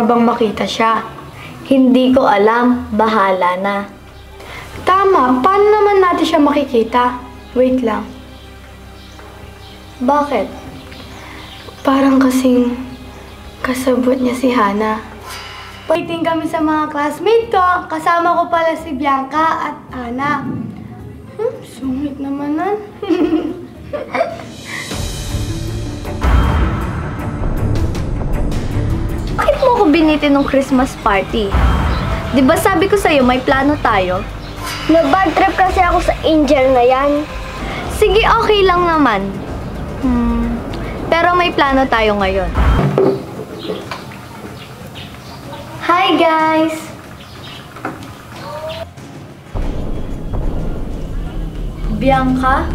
bang makita siya? Hindi ko alam. Bahala na. Tama, paano naman natin siya makikita? Wait lang. Bakit? Parang kasing kasabot niya si Hana. Waiting kami sa mga classmate ko. Kasama ko pala si Bianca at Ana. Sungit naman nun. Bakit mo ko binitin ng Christmas party? Di ba sabi ko sa'yo may plano tayo? Na-bad trip kasi ako sa Angel na yan. Sige, okay lang naman. Pero may plano tayo ngayon. Hi guys! Bianca?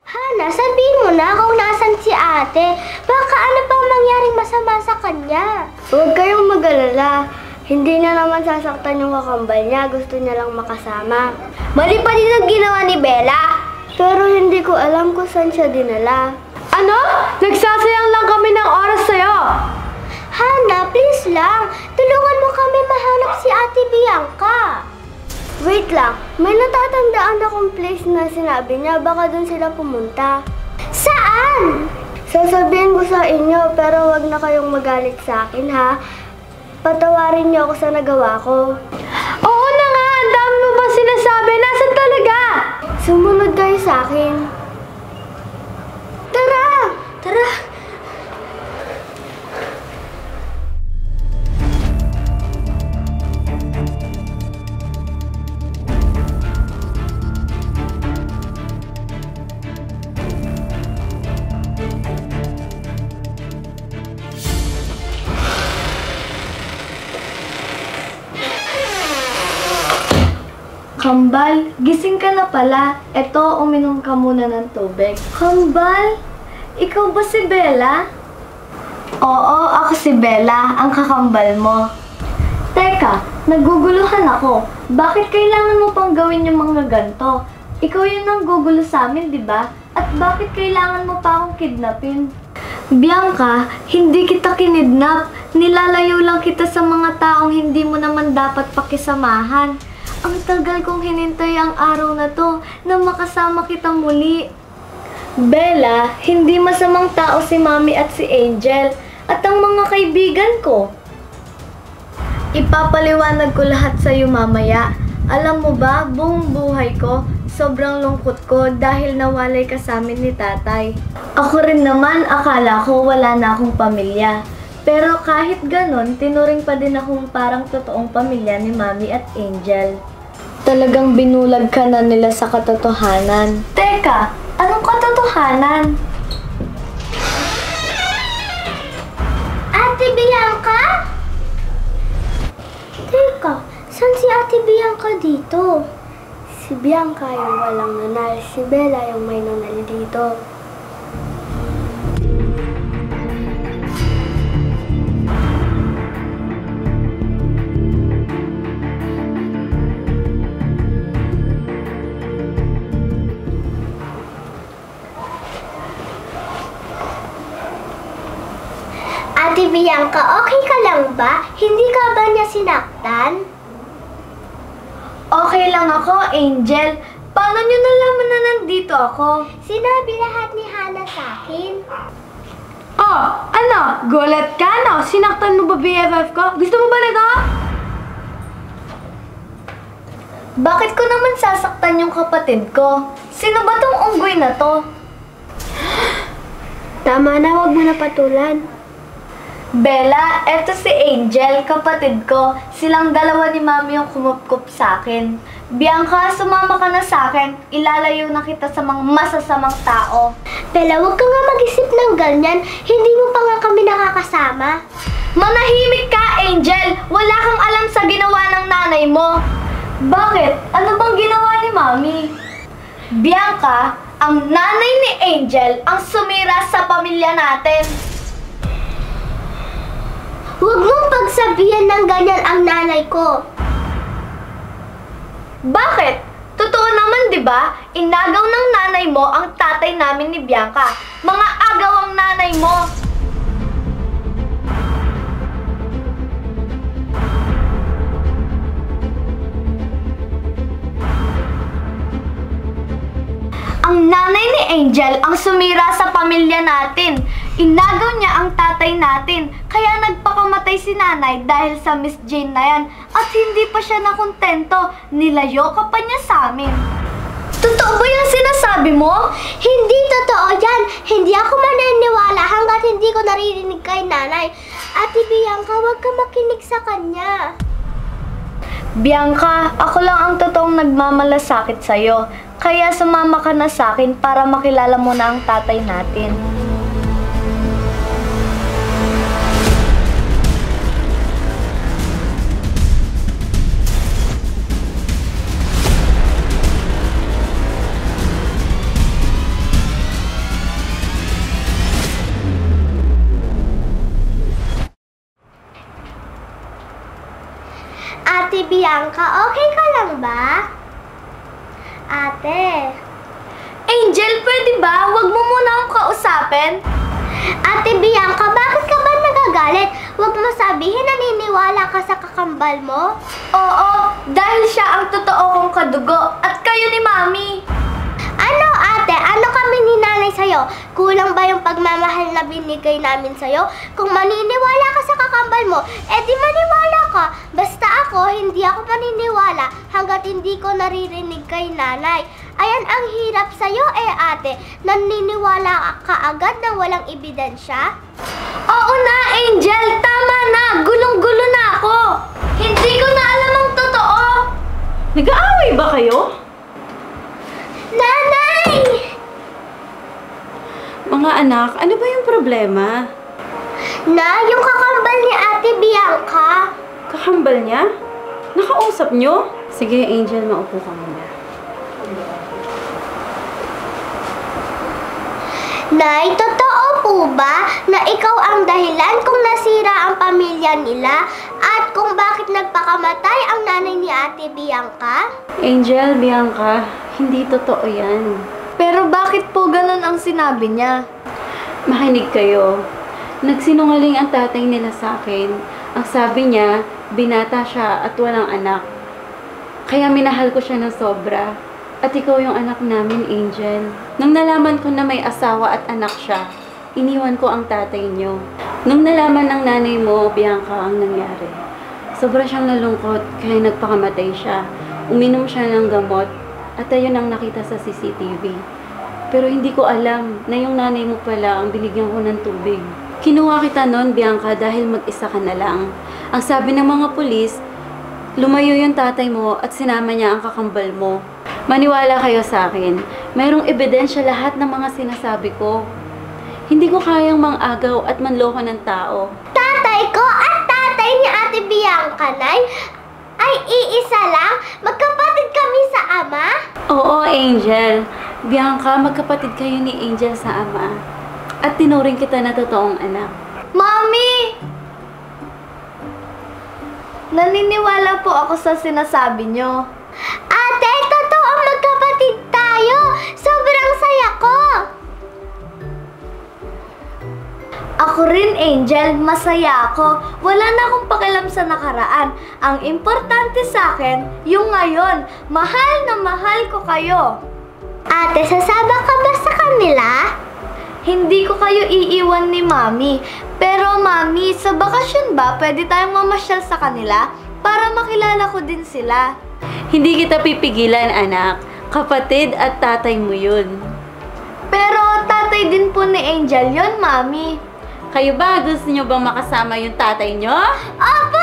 Hana, sabihin mo na kung nasan si ate. Baka ano pang mangyaring masama sa kanya. Huwag kayong mag-alala. Hindi niya naman sasaktan yung kakambal niya. Gusto niya lang makasama. Mali pa din ang ginawa ni Bella. Pero hindi ko alam kung saan siya dinala. Ano? Nagsasayang lang kami ng oras sa'yo. Hana, please lang. Tulungan mo kami mahanap si Ate Bianca. Wait lang, may natatandaan akong place na sinabi niya, baka doon sila pumunta. Saan? Sasabihin ko sa inyo, pero wag na kayong magalit sa akin, ha? Patawarin niyo ako sa nagawa ko. Oo na nga! Ang dami mo ba sinasabi? Nasaan talaga? Sumunod kayo sa akin. Tara! Tara! Kambal, gising ka na pala. Eto, uminom ka muna ng tubig. Kambal? Ikaw ba si Bella? Oo, ako si Bella, ang kakambal mo. Teka, naguguluhan ako. Bakit kailangan mo pang gawin yung mga ganto? Ikaw yun ang gugulo sa amin, di ba? At bakit kailangan mo pa akong kidnapin? Bianca, hindi kita kinidnap. Nilalayo lang kita sa mga taong hindi mo naman dapat pakisamahan. Ang tagal kong hinintay ang araw na to na makasama kita muli. Bella, hindi masamang tao si Mami at si Angel at ang mga kaibigan ko. Ipapaliwanag ko lahat sa iyo mamaya. Alam mo ba, buong buhay ko, sobrang lungkot ko dahil nawalay ka sa amin ni tatay. Ako rin naman, akala ko wala na akong pamilya. Pero kahit ganon, tinuring pa din akong parang totoong pamilya ni Mami at Angel. Talagang binulag ka na nila sa katotohanan. Teka, anong katotohanan? Ate Bianca? Teka, saan si Ate Bianca dito? Si Bianca yung walang nanal, si Bella yung may nanal dito. Ate Bianca, okay ka lang ba? Hindi ka ba niya sinaktan? Okay lang ako, Angel. Paano niyo nalaman na nandito ako? Sinabi lahat ni Hana sa akin. Oh, ano? Gulat ka, no? Sinaktan mo ba BFF ko? Gusto mo ba nito? Bakit ko naman sasaktan yung kapatid ko? Sino ba tong unggoy na to? Tama na, wag mo na patulan. Bella, eto si Angel, kapatid ko. Silang dalawa ni Mami yung kumupkup sa akin. Bianca, sumama ka na sa akin. Ilalayo na kita sa mga masasamang tao. Bella, wag ka nga mag-isip ng ganyan. Hindi mo pa nga kami nakakasama. Manahimik ka, Angel! Wala kang alam sa ginawa ng nanay mo. Bakit? Ano bang ginawa ni Mami? Bianca, ang nanay ni Angel ang sumira sa pamilya natin. Huwag mong pagsabihan ng ganyan ang nanay ko. Bakit? Totoo naman, di ba? Inagaw ng nanay mo ang tatay namin ni Bianca. Mga agaw ang nanay mo. Ang nanay ni Angel ang sumira sa pamilya natin. Inagaw niya ang tatay natin. Kaya nagpakamatay si nanay dahil sa Miss Jane na yan. At hindi pa siya nakontento. Nilayo ka pa niya sa amin. Totoo ba yung sinasabi mo? Hindi totoo yan. Hindi ako maniniwala hanggat hindi ko naririnig kay nanay. Ate Bianca, huwag ka makinig sa kanya. Bianca, ako lang ang totoong nagmamalasakit sa'yo. Kaya sumama ka na sa akin para makilala mo na ang tatay natin. Ate Bianca, okay ka lang ba? Ate. Angel, pwede ba? Huwag mo muna akong kausapin. Ate Bianca, bakit ka ba nagagalit? Huwag mo sabihin naniniwala ka sa kakambal mo. Oo, dahil siya ang totoo kong kadugo at kayo ni Mami. Ano ate? Ano kami ni nanay sa'yo? Kulang ba yung pagmamahal na binigay namin sa'yo? Kung maniniwala ka sa kakambal mo, edi maniwala ka. Basta ako, hindi ako maniniwala hanggat hindi ko naririnig kay nanay. Ayan ang hirap sa'yo ate. Naniniwala ka agad na walang ebidensya? Oo na, Angel! Tama na! Gulong-gulo na ako! Hindi ko na alam ang totoo! Nag-aaway ba kayo? Nanay! Mga anak, ano ba yung problema? Na, yung kakambal ni Ate Bianca. Kakambal niya? Nakausap niyo? Sige, Angel, maupo ka muna. Nay, totoo po ba na ikaw ang dahilan kung nasira ang pamilya nila at kung bakit nagpakamatay ang nanay ni Ate Bianca? Angel, Bianca, hindi totoo yan. Pero bakit po ganun ang sinabi niya? Makinig kayo. Nagsinungaling ang tatay nila sa akin. Ang sabi niya, binata siya at walang anak. Kaya minahal ko siya ng sobra. At ikaw yung anak namin, Angel. Nung nalaman ko na may asawa at anak siya, iniwan ko ang tatay niyo. Nung nalaman ng nanay mo, Bianca, ang nangyari. Sobra siyang nalungkot, kaya nagpakamatay siya. Uminom siya ng gamot, at ayun ang nakita sa CCTV. Pero hindi ko alam na yung nanay mo pala ang binigyan ko ng tubig. Kinuha kita noon, Bianca, dahil mag-isa ka na lang. Ang sabi ng mga pulis, lumayo yung tatay mo at sinama niya ang kakambal mo. Maniwala kayo sa akin. Mayroong ebidensya lahat ng mga sinasabi ko. Hindi ko kayang mang-agaw at manloko ng tao. Tatay ko at tatay ni Ate Bianca, Nay, ay iisa lang? Magkapatid kami sa ama? Oo, Angel. Bianca, magkapatid kayo ni Angel sa ama. At tinuring kita na totoong anak. Mami! Naniniwala po ako sa sinasabi niyo. Ate, totoo magkapatid tayo! Sobrang saya ko! Ako rin, Angel. Masaya ako. Wala na akong pakialam sa nakaraan. Ang importante sa akin, yung ngayon. Mahal na mahal ko kayo. Ate, sasama ka ba sa kanila? Hindi ko kayo iiwan ni Mami. Pero Mami, sa bakasyon ba pwede tayong mamasyal sa kanila para makilala ko din sila? Hindi kita pipigilan, anak. Kapatid at tatay mo yun. Pero tatay din po ni Angel yon, Mami. Kayo ba? Gusto nyo bang makasama yung tatay nyo? Opo,